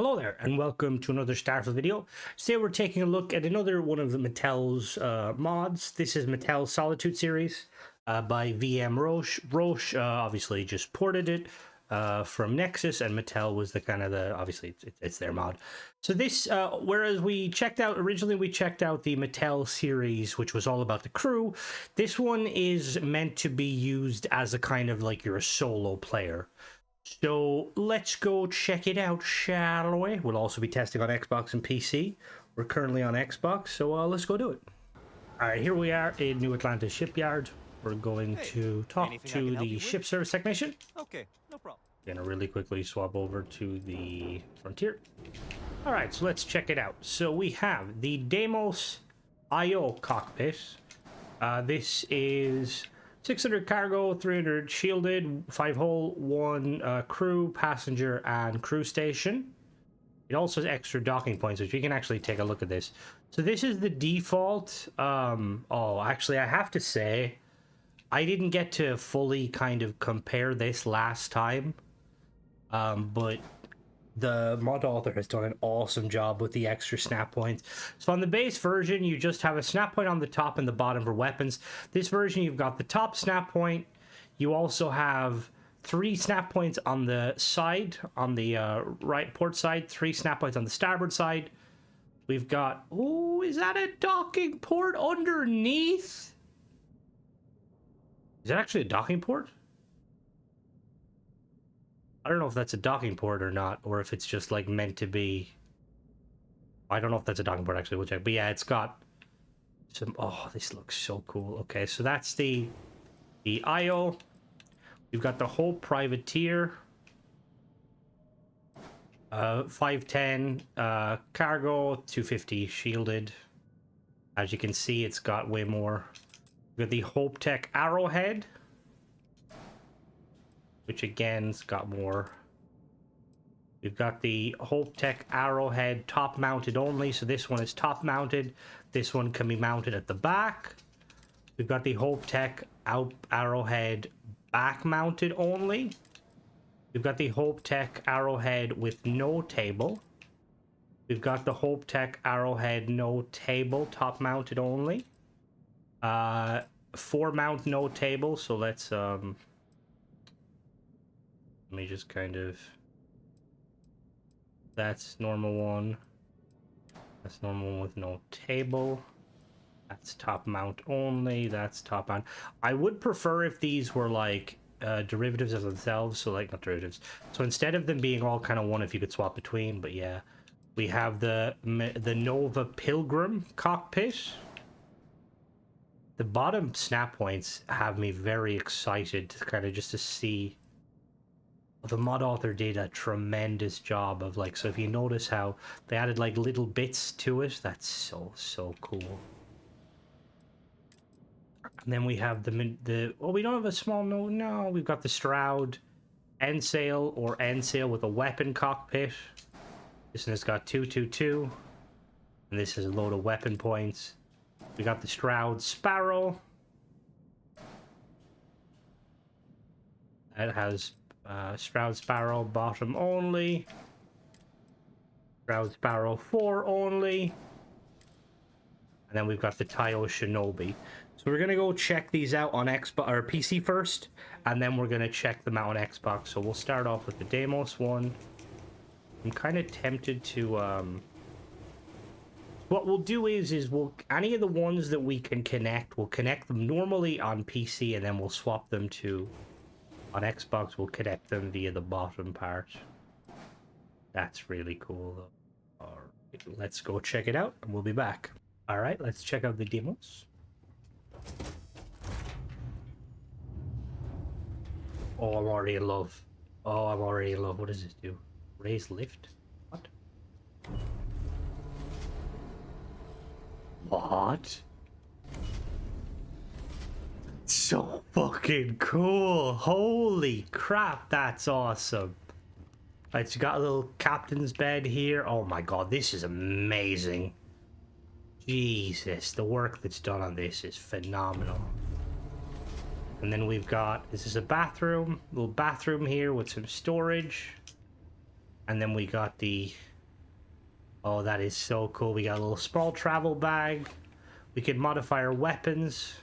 Hello there, and welcome to another Starfield video. Today we're taking a look at another one of the Matells mods. This is Matells Solitude series by VM Roche. Roche obviously just ported it from Nexus, and Mattel was obviously it's their mod. So this, whereas originally we checked out the Mattel series, which was all about the crew, this one is meant to be used as a kind of like you're a solo player. So let's go check it out, shall we? We'll also be testing on Xbox and PC. We're currently on Xbox, so let's go do it. All right, here we are in New Atlantis Shipyard. We're going to talk to the ship service technician. Okay, no problem. Gonna really quickly swap over to the Frontier. All right, so let's check it out. So we have the Deimos Taiyo cockpit. This is 600 cargo, 300 shielded, 5 hull, 1 crew, passenger, and crew station. It also has extra docking points, which we can actually take a look at this. So this is the default. Actually, I have to say, I didn't get to fully kind of compare this last time. But the mod author has done an awesome job with the extra snap points. So on the base version, you just have a snap point on the top and the bottom for weapons. This version, you've got the top snap point. You also have 3 snap points on the side, on the right port side, 3 snap points on the starboard side. We've got, oh, is that a docking port underneath? Is that actually a docking port? I don't know if that's a docking port or not, or if it's just like meant to be. I don't know if that's a docking port, actually. We'll check. But yeah, it's got some. Oh, this looks so cool. Okay, so that's the IO. We've got the whole privateer. 510 cargo, 250 shielded. As you can see, it's got way more. We've got the Tech Arrowhead, which again's got more. We've got the Tech Arrowhead top mounted only, so this one is top mounted. This one can be mounted at the back. We've got the Tech Arrowhead back mounted only. We've got the Tech Arrowhead with no table. We've got the Tech Arrowhead no table, top mounted only. 4 mount no table, so let's let me just kind of, that's normal one. That's normal one with no table. That's top mount only. That's top mount. I would prefer if these were like derivatives of themselves. So like, not derivatives. So instead of them being all kind of one, if you could swap between. But yeah, we have the Nova Pilgrim cockpit. The bottom snap points have me very excited to kind of just to see. The mod author did a tremendous job of like, so if you notice how they added like little bits to it, that's so cool. And then we have we don't have a small no, we've got the Stroud end sail or end sail with a weapon cockpit. This one has got 222, and this is a load of weapon points. We got the Stroud Sparrow. That has Stroud Sparrow bottom only. Stroud Sparrow 4 only. And then we've got the Taiyo Shinobi. So we're gonna go check these out on Xbox or PC first, and then we're gonna check them out on Xbox. So we'll start off with the Deimos one. I'm kind of tempted to what we'll do is we'll any of the ones that we can connect, we'll connect them normally on PC, and then we'll swap them to on Xbox. We'll connect them via the bottom part. That's really cool though. All right, let's go check it out, and we'll be back. All right, let's check out the Deimos. Oh, I'm already in love. Oh, I'm already in love. What does this do? Raise lift? What? What? So fucking cool. Holy crap, that's awesome. Right, so you got a little captain's bed here. Oh my god, this is amazing. Jesus, the work that's done on this is phenomenal. And then we've got, this is a bathroom, little bathroom here with some storage. And then we got the... Oh, that is so cool. We got a little small travel bag. We can modify our weapons.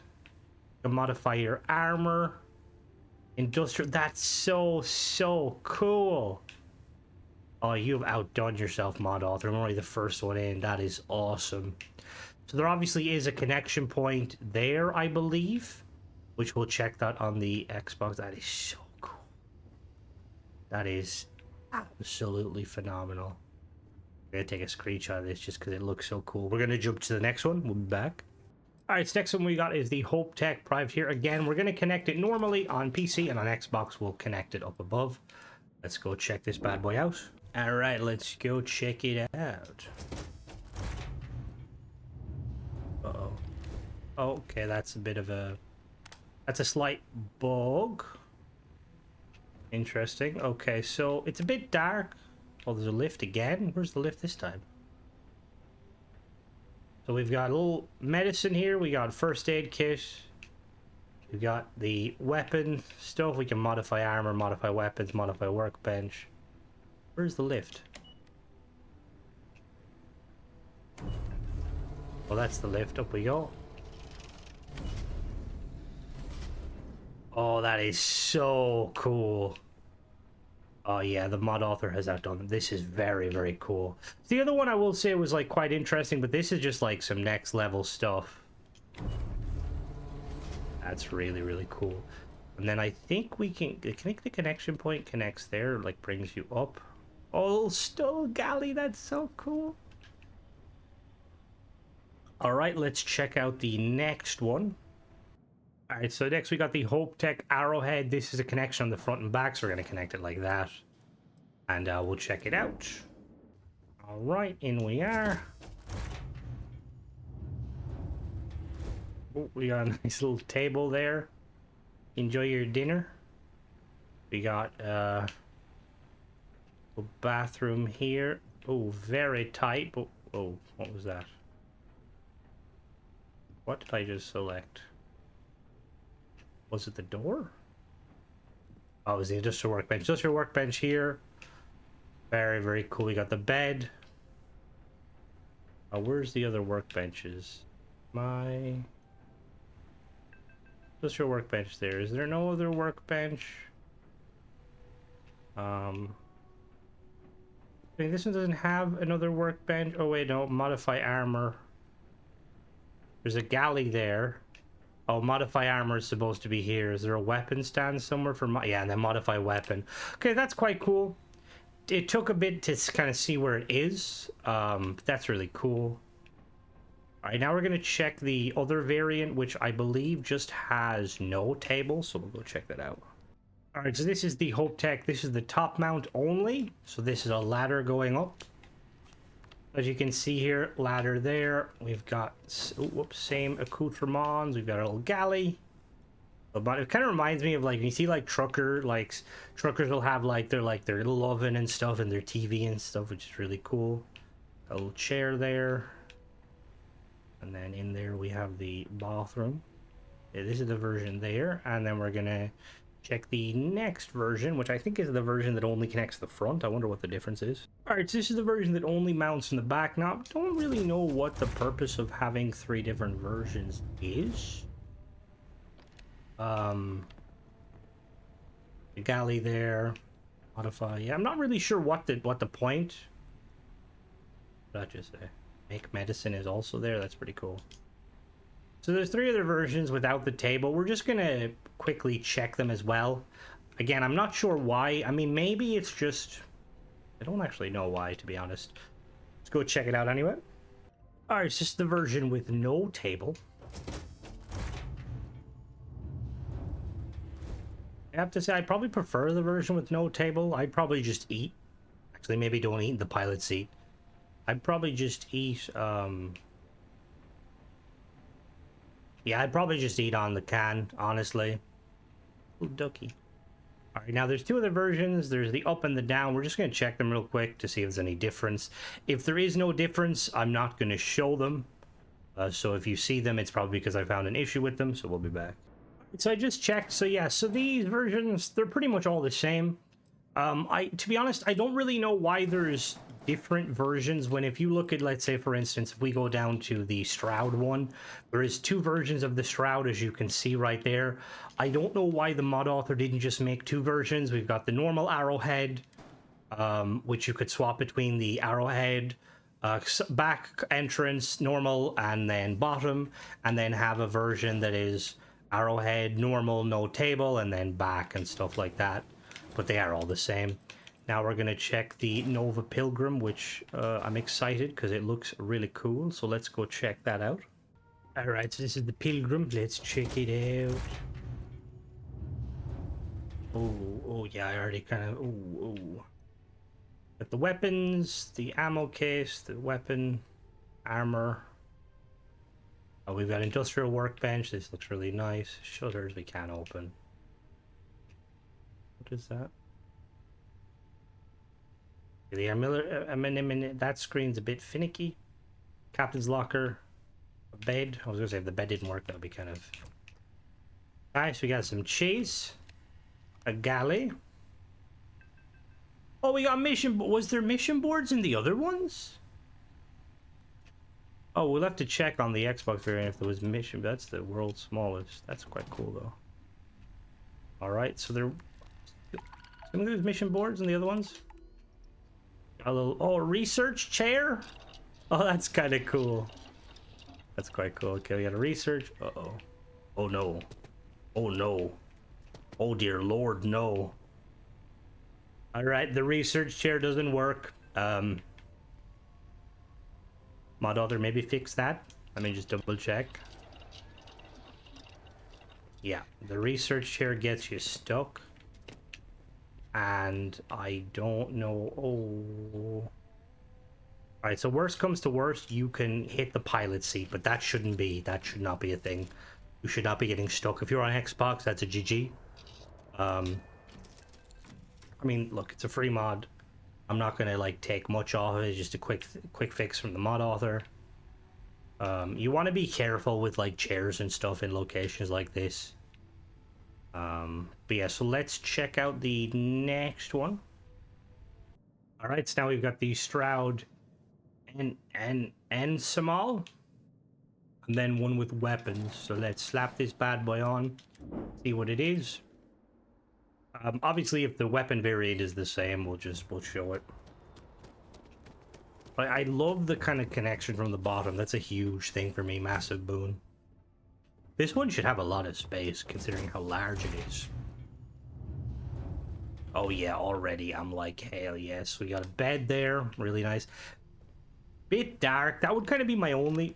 We can modify your armor. Industrial... That's so cool. Oh, you've outdone yourself, mod author. I'm already the first one in. That is awesome. So there obviously is a connection point there, I believe. Which we'll check that on the Xbox. That is so cool. That is absolutely phenomenal. I'm gonna take a screenshot of this just because it looks so cool. We're gonna jump to the next one. We'll be back. Alright, this next one we got is the Hope Tech Privateer. Again, we're gonna connect it normally on PC, and on Xbox we'll connect it up above. Let's go check this bad boy out. Alright, let's go check it out. Uh-oh. Okay, that's a bit of a... That's a slight bug. Interesting. Okay, so it's a bit dark. Oh, there's a lift again. Where's the lift this time? So we've got a little medicine here. We got first aid kit. We've got the weapon stuff. We can modify armor, modify weapons, modify workbench. Where's the lift? Well, that's the lift. Up we go. Oh, that is so cool. Oh yeah, the mod author has outdone them. This is very cool. The other one I will say was like quite interesting, but this is just like some next level stuff. That's really cool. And then I think we can... I think the connection point connects there, like brings you up. Oh, Stoll Galley, that's so cool. Alright, let's check out the next one. Alright, so next we got the Hope Tech Arrowhead. This is a connection on the front and back, so we're going to connect it like that. And we'll check it out. Alright, in we are. Oh, we got a nice little table there. Enjoy your dinner. We got a bathroom here. Oh, very tight. Oh, what was that? What did I just select? Was it the door? Oh, it was the industrial workbench. Industrial workbench here. Very cool. We got the bed. Oh, where's the other workbenches? My industrial workbench there. Is there no other workbench? I mean, this one doesn't have another workbench. Oh wait, no. Modify armor. There's a galley there. Oh, modify armor is supposed to be here. Is there a weapon stand somewhere for yeah, and then modify weapon. Okay, that's quite cool. It took a bit to kind of see where it is. But that's really cool. All right, now we're gonna check the other variant, which I believe just has no table. So we'll go check that out. All right, so this is the Hope Tech. This is the top mount only. So this is a ladder going up. As you can see here, ladder there. We've got, whoops, same accoutrements. We've got a little galley. But it kind of reminds me of like, you see like truckers will have like their little oven and stuff and their TV and stuff, which is really cool. A little chair there. And then in there we have the bathroom. Yeah, this is the version there. And then we're gonna check the next version, which I think is the version that only connects to the front. I wonder what the difference is. Alright, so this is the version that only mounts in the back. Now, I don't really know what the purpose of having 3 different versions is. The galley there. Modify. Yeah, I'm not really sure what the point. What did I just say? Make medicine is also there. That's pretty cool. So there's 3 other versions without the table. We're just gonna quickly check them as well. Again, I'm not sure why. I mean, maybe it's just... I don't actually know why, to be honest. Let's go check it out anyway. Alright, it's just the version with no table. I have to say, I probably prefer the version with no table. I'd probably just eat. Actually, maybe don't eat in the pilot seat. I'd probably just eat, yeah, I'd probably just eat on the can, honestly. Ooh, ducky. Alright, now there's 2 other versions. There's the up and the down. We're just going to check them real quick to see if there's any difference. If there is no difference, I'm not going to show them. So if you see them, it's probably because I found an issue with them, so we'll be back. So I just checked. So yeah, so these versions, they're pretty much all the same. To be honest, I don't really know why there's different versions when if you look at, let's say, for instance, if we go down to the Stroud one, there is two versions of the Stroud, as you can see right there. I don't know why the mod author didn't just make two versions. We've got the normal Arrowhead, which you could swap between the Arrowhead, back entrance, normal, and then bottom, and then have a version that is Arrowhead, normal, no table, and then back and stuff like that. But they are all the same. Now we're going to check the Nova Pilgrim, which I'm excited because it looks really cool. So let's go check that out. All right, so this is the Pilgrim. Let's check it out. Oh yeah, I already kind of... Oh. Got the weapons, the ammo case, the weapon, armor. Oh, we've got industrial workbench. This looks really nice. Shutters we can't open. What is that? That screen's a bit finicky. Captain's locker, a bed. I was gonna say if the bed didn't work, that would be kind of nice. We got some cheese, a galley. Oh, we got mission. Was there mission boards in the other ones? Oh, we'll have to check on the Xbox variant if there was mission. That's the world's smallest. That's quite cool though. All right, so there. Some of those mission boards and the other ones. A little research chair. Oh, that's kind of cool. That's quite cool. Okay, we got a research. Uh-oh. Oh no. Oh no. Oh dear Lord, no. All right, the research chair doesn't work. Mod author, maybe fix that. Let me just double check. Yeah, the research chair gets you stuck. And I don't know. Oh. Alright, so worst comes to worst, you can hit the pilot seat, but that should not be a thing. You should not be getting stuck. If you're on Xbox, that's a GG. I mean, look, it's a free mod. I'm not gonna like take much off of it. It's just a quick fix from the mod author. You want to be careful with like chairs and stuff in locations like this. But yeah, so let's check out the next one. All right, so now we've got the Stroud and Samal, and then one with weapons. So let's slap this bad boy on, see what it is. Obviously, if the weapon variant is the same, we'll show it. But I love the kind of connection from the bottom. That's a huge thing for me, massive boon. This one should have a lot of space, considering how large it is. Oh yeah, already I'm like, hell yes. We got a bed there, really nice. Bit dark, that would kind of be my only...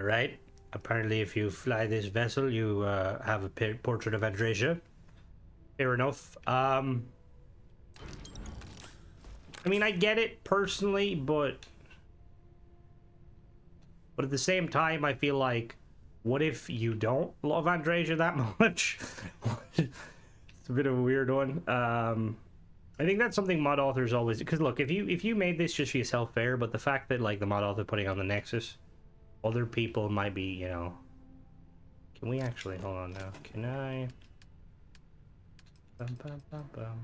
Alright, apparently if you fly this vessel, you have a portrait of Andresia. Fair enough. I mean, I get it personally, but at the same time, I feel like, what if you don't love Andresia that much? It's a bit of a weird one. I think that's something mod authors always, because look, if you made this just for yourself, fair, but the fact that like the mod author putting on the Nexus, other people might be, you know. Can we actually hold on now? Can I? Bum, bum, bum, bum.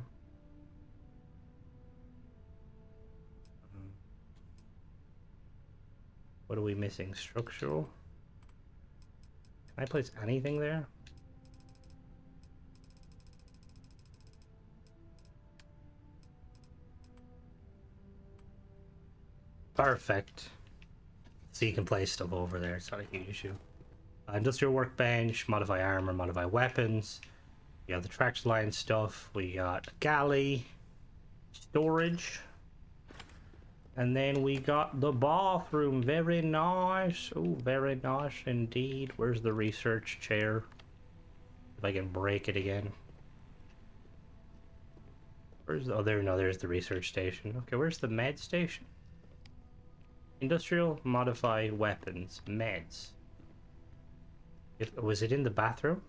What are we missing? Structural? Can I place anything there? Perfect. So you can place stuff over there. It's not a huge issue. Industrial workbench, modify armor, modify weapons. We got the traction line stuff. We got galley, storage. And then we got the bathroom. Very nice. Oh, very nice indeed. Where's the research chair? If I can break it again. Where's the... Oh, there. No, there's the research station. Okay, where's the med station? Industrial modified weapons. Meds. Was it in the bathroom?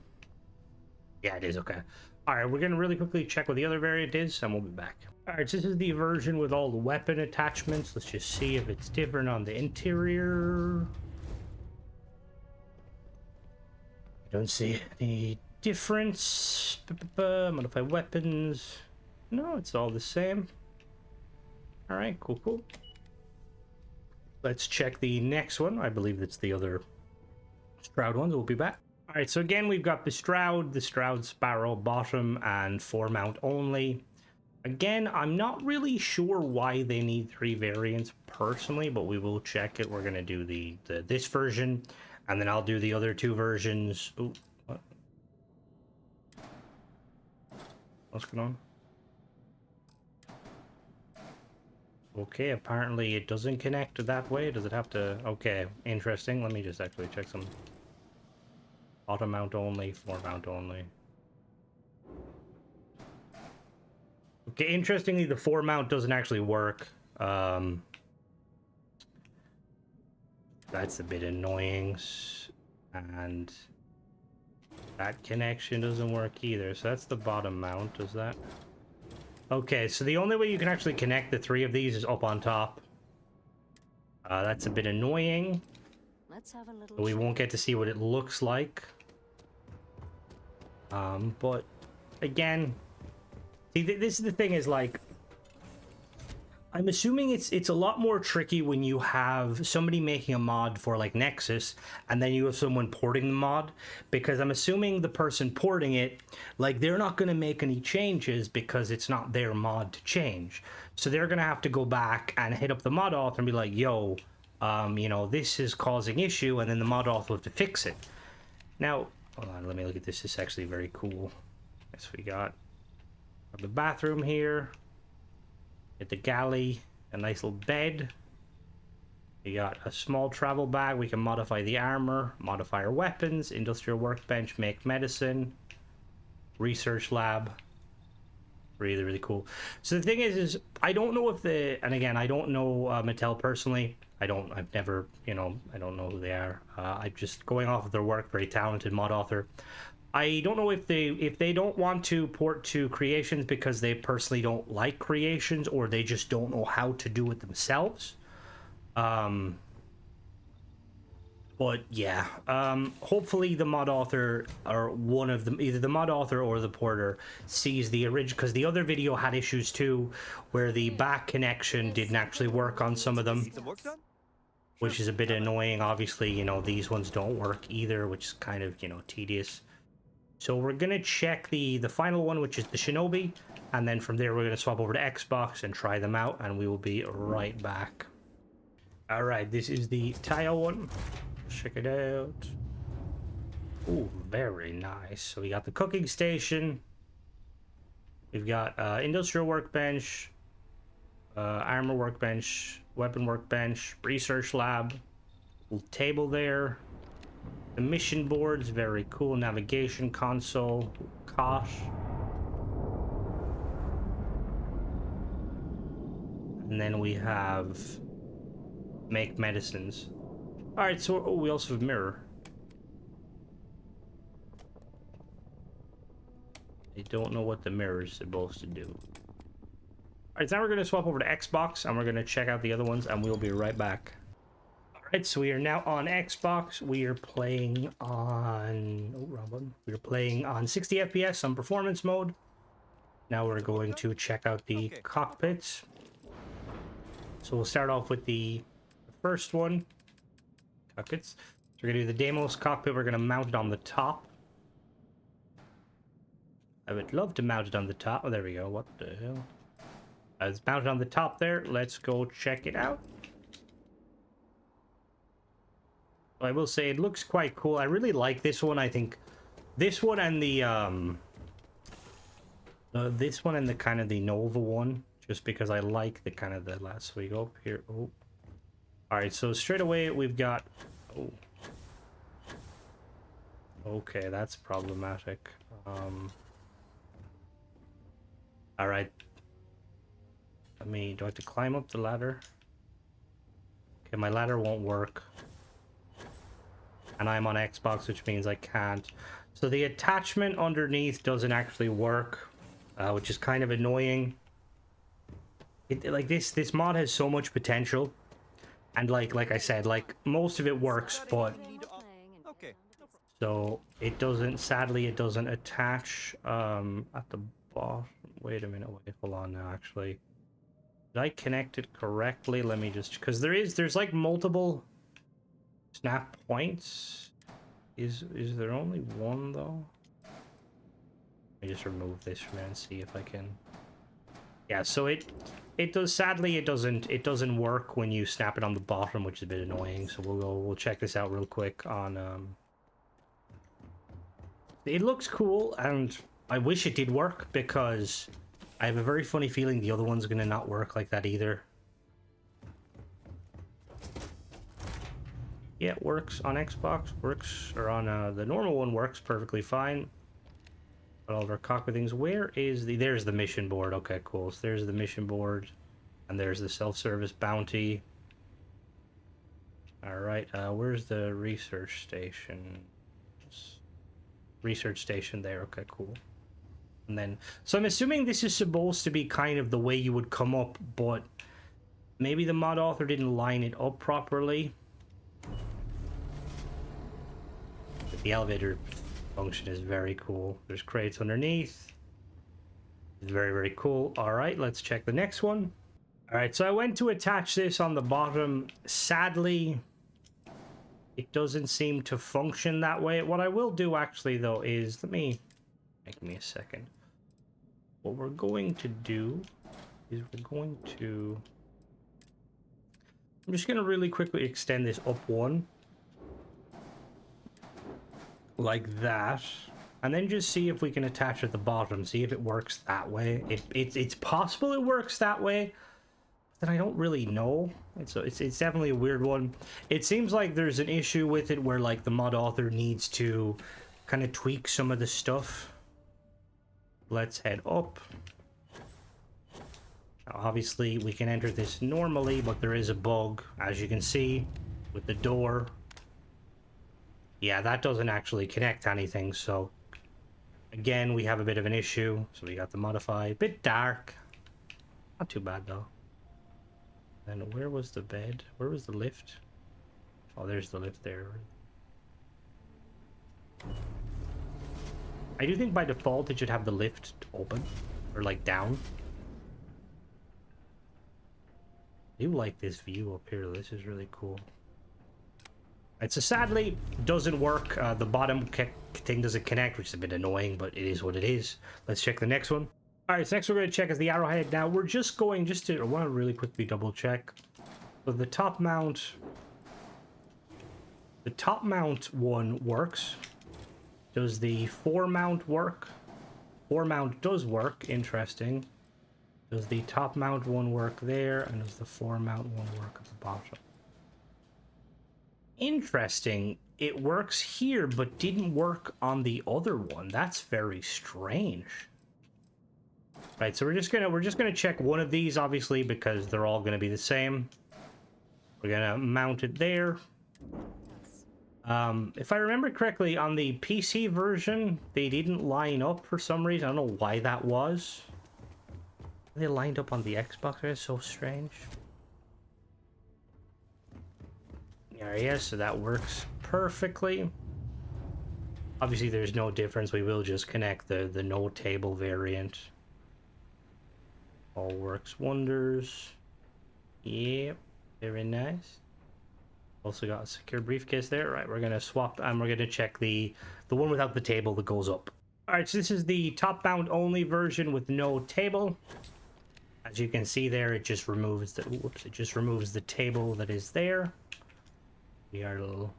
Yeah, it is. Okay. Alright, we're gonna really quickly check what the other variant is, and we'll be back. Alright, so this is the version with all the weapon attachments. Let's just see if it's different on the interior. Don't see any difference. Modify weapons. No, it's all the same. All right, cool, cool. Let's check the next one. I believe that's the other Stroud ones. We'll be back. All right, so again, we've got the Stroud Sparrow bottom and 4-mount only. Again, I'm not really sure why they need 3 variants personally, but we will check it. We're gonna do this version, and then I'll do the other 2 versions. Ooh, what? What's going on? Okay, apparently it doesn't connect that way. Does it have to? Okay, interesting. Let me just actually check some. Bottom mount only, 4-mount only. Okay, interestingly, the 4-mount doesn't actually work. That's a bit annoying. And that connection doesn't work either. So that's the bottom mount, does that? Okay, so the only way you can actually connect the 3 of these is up on top. That's a bit annoying. Let's have a little We won't get to see what it looks like. But again, see, this is the thing is like, I'm assuming it's a lot more tricky when you have somebody making a mod for like Nexus and then you have someone porting the mod, because I'm assuming the person porting it, like, they're not going to make any changes because it's not their mod to change. So they're going to have to go back and hit up the mod author and be like, yo, you know, this is causing issue, and then the mod author will have to fix it. Now, hold on, let me look at this. This is actually very cool. Yes, we got the bathroom here. At the galley, a nice little bed. We got a small travel bag. We can modify the armor, modify our weapons, industrial workbench, make medicine, research lab. Really, really cool. So the thing is I don't know if and again, I don't know Mattel personally. I've never, you know, I don't know who they are. I'm just going off of their work. Very talented mod author. I don't know if they don't want to port to Creations because they personally don't like Creations, or they just don't know how to do it themselves. But yeah, hopefully the mod author, or one of them, either the mod author or the porter, sees the original, because the other video had issues too, where the back connection didn't actually work on some of them, which is a bit annoying. Obviously, you know, these ones don't work either, which is kind of, you know, tedious. So we're going to check the final one, which is the Shinobi, and then from there we're going to swap over to Xbox and try them out, and we will be right back. All right, this is the Taiyo one. Check it out. Ooh, very nice. So we got the cooking station. We've got industrial workbench, armor workbench, weapon workbench, research lab, little table there. The mission boards, very cool. Navigation console, cot. And then we have make medicines. All right, so we also have mirror. I don't know what the mirror is supposed to do. All right, so now we're going to swap over to Xbox, and we're going to check out the other ones, and we'll be right back. Alright, so we are now on Xbox. We are playing on... Oh, wrong button. We are playing on 60 FPS on performance mode. Now we're going to check out the cockpits. So we'll start off with the first one. Cockpits. So we're going to do the Deimos cockpit. We're going to mount it on the top. I would love to mount it on the top. Oh, there we go. What the hell? It's mounted on the top there. Let's go check it out. I will say it looks quite cool. I really like this one. I think this one and the kind of the Nova one, just because I like the kind of the last we go up here. Oh, all right. So straight away we've got. Oh, okay, that's problematic. All right. Do I have to climb up the ladder? Okay, my ladder won't work. And I'm on Xbox, which means I can't. So the attachment underneath doesn't actually work, which is kind of annoying. Like this mod has so much potential, and like I said, like most of it works, but So it doesn't, sadly, it doesn't attach at the bottom. Wait a minute, wait, hold on now, actually. Did I connect it correctly? Let me just, because there's like multiple snap points. Is there only one though? Let me just remove this from there and see if I can. Yeah, so it does, sadly it doesn't work when you snap it on the bottom, which is a bit annoying. So we'll check this out real quick on it looks cool, and I wish it did work because I have a very funny feeling the other one's gonna not work like that either. Yeah, it works on Xbox, works, or on the normal one works perfectly fine. But all of our cockpit things, where is there's the mission board. Okay, cool. So there's the mission board, and there's the self-service bounty. All right, where's the research station? Research station there. Okay, cool. And then, so I'm assuming this is supposed to be kind of the way you would come up, but maybe the mod author didn't line it up properly. But the elevator function is very cool. There's crates underneath. It's very, very cool. All right, let's check the next one. All right, so I went to attach this on the bottom. Sadly, it doesn't seem to function that way. What I will do actually though is, give me a second. What we're going to do is I'm just going to really quickly extend this up one. Like that. And then just see if we can attach at the bottom. See if it works that way. It's possible it works that way. Then I don't really know. It's definitely a weird one. It seems like there's an issue with it where like the mod author needs to kind of tweak some of the stuff. Let's head up. Now, obviously we can enter this normally, but there is a bug, as you can see, with the door. Yeah, that doesn't actually connect to anything, so again we have a bit of an issue. So we got the modify, bit dark, not too bad though. And where was the bed? Where was the lift? Oh, there's the lift there. I do think by default it should have the lift open or like down. I do like this view up here. This is really cool. It's a sadly doesn't work. The bottom thing doesn't connect, which is a bit annoying, but it is what it is. Let's check the next one. All right, so next we're going to check is the Arrowhead. Now we're just going I want to really quickly double check. So the top mount one works. Does the 4-mount work? 4-mount does work. Interesting. Does the top mount one work there? And does the 4-mount one work at the bottom? Interesting. It works here, but didn't work on the other one. That's very strange. Right, so we're just gonna check one of these, obviously, because they're all gonna be the same. We're gonna mount it there. If I remember correctly, on the PC version, they didn't line up for some reason. I don't know why that was. They lined up on the Xbox. It's so strange. Yeah, so that works perfectly. Obviously, there's no difference. We will just connect the no table variant. All works wonders. Yep, very nice. Also got a secure briefcase there. Right, we're gonna swap and we're gonna check the one without the table that goes up. All right, so this is the top bound only version with no table. As you can see there, it just removes the table that is there. We are a little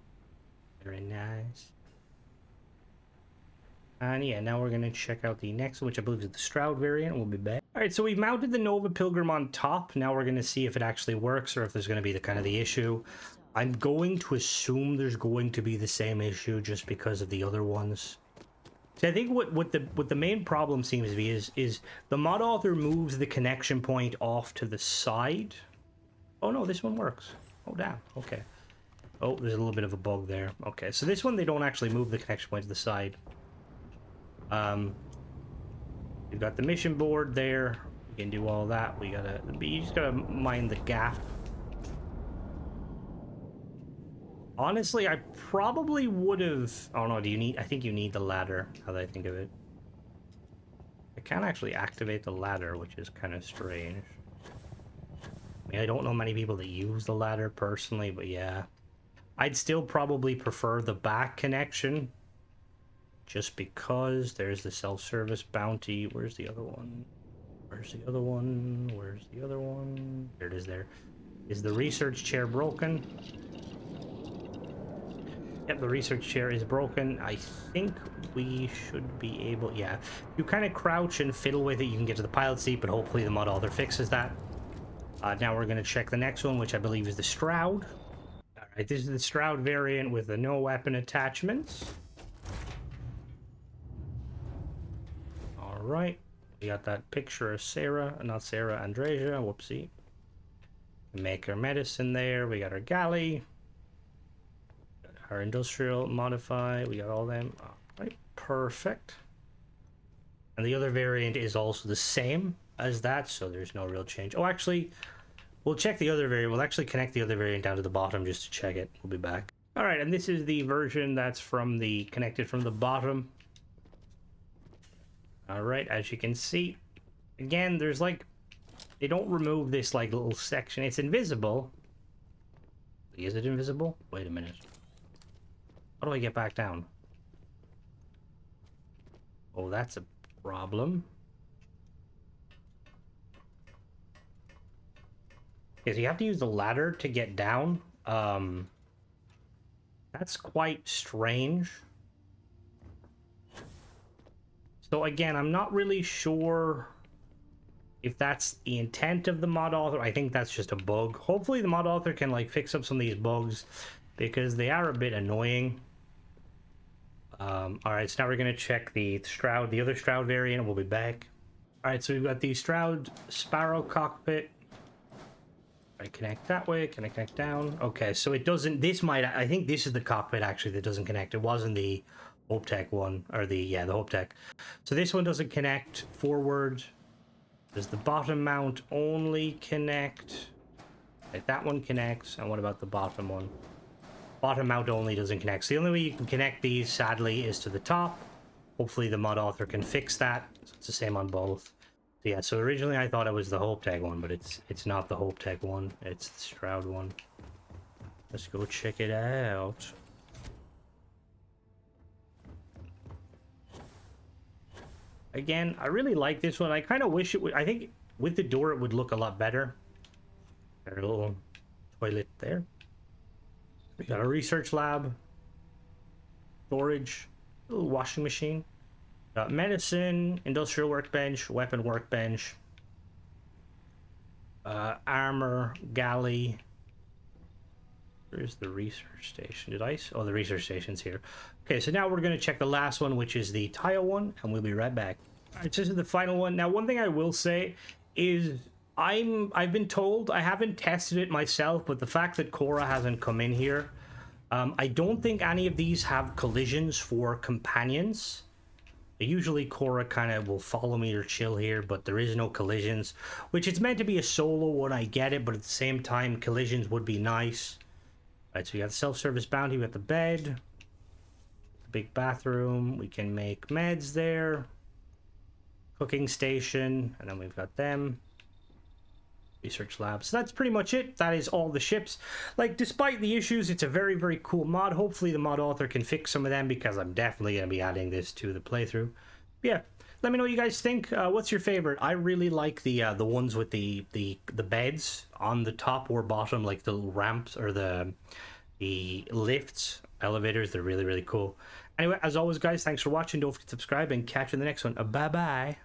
very nice. And yeah, now we're going to check out the next one, which I believe is the Stroud variant. We'll be back. All right, so we've mounted the Nova Pilgrim on top. Now we're going to see if it actually works or if there's going to be the issue. I'm going to assume there's going to be the same issue just because of the other ones. So I think what the main problem seems to be is the mod author moves the connection point off to the side. Oh no, this one works. Oh damn, okay. Oh, there's a little bit of a bug there. Okay, so this one they don't actually move the connection point to the side. We've got the mission board there. We can do all that. You just gotta mind the gap. Honestly, I probably would have... Oh no, do you need... I think you need the ladder, now that I think of it. I can't actually activate the ladder, which is kind of strange. I mean, I don't know many people that use the ladder personally, but yeah. I'd still probably prefer the back connection. Just because there's the self-service bounty. Where's the other one? Where's the other one? Where's the other one? There it is there. Is the research chair broken? Yep, the research chair is broken. I think we should be able... Yeah. You kind of crouch and fiddle with it, you can get to the pilot seat, but hopefully the mod author fixes that. Now we're going to check the next one, which I believe is the Stroud. Alright, this is the Stroud variant with the no weapon attachments. Alright. We got that picture of Sarah, not Sarah, Andreja, whoopsie. Make our medicine there. We got our galley. Got our industrial modify. We got all them. Alright, perfect. And the other variant is also the same as that, so there's no real change. Oh, actually, we'll check the other variant. We'll actually connect the other variant down to the bottom just to check it. We'll be back. All right, and this is the version that's from the connected from the bottom. All right, as you can see, again, there's like, they don't remove this like little section. It's invisible. Is it invisible? Wait a minute. How do I get back down? Oh, that's a problem. Okay, so you have to use the ladder to get down. That's quite strange. So again, I'm not really sure if that's the intent of the mod author. I think that's just a bug. Hopefully the mod author can like fix up some of these bugs because they are a bit annoying. All right, so now we're gonna check the Stroud, the other Stroud variant, and we'll be back. All right, so we've got the Stroud Sparrow cockpit. I connect that way, can I connect down? Okay, so it doesn't, this might, I think this is the cockpit actually that doesn't connect. It wasn't the Hope Tech one, or the, yeah, the Hope Tech. So this one doesn't connect forward. Does the bottom mount only connect? Like that one connects, and what about the bottom one? Bottom mount only doesn't connect. So the only way you can connect these, sadly, is to the top. Hopefully the mod author can fix that. So it's the same on both. So yeah, so originally I thought it was the Hope Tech one, but it's not the Hope Tech one. It's the Stroud one. Let's go check it out. Again, I really like this one. I kind of wish it would... I think with the door it would look a lot better. Got a little toilet there. We got a research lab. Storage. A little washing machine. Got medicine, industrial workbench, weapon workbench, armor, galley. Where's the research station? Did I? Oh, the research station's here. Okay, so now we're going to check the last one, which is the Taiyo one, and we'll be right back. All right, so this is the final one. Now, one thing I will say is I've been told, I haven't tested it myself, but the fact that Cora hasn't come in here, I don't think any of these have collisions for companions. Usually Cora kind of will follow me or chill here, but there is no collisions, which it's meant to be a solo one, I get it, but at the same time, collisions would be nice. All right, so we got the self-service bounty, we got the bed, the big bathroom, we can make meds there, cooking station, and then we've got them. Research lab. So that's pretty much it. That is all the ships. Like, despite the issues, it's a very, very cool mod. Hopefully the mod author can fix some of them, because I'm definitely going to be adding this to the playthrough. But yeah, let me know what you guys think. What's your favorite? I really like the ones with the beds on the top or bottom, like the ramps or the lifts, elevators. They're really, really cool. Anyway, as always, guys, thanks for watching. Don't forget to subscribe and catch you in the next one. Bye-bye.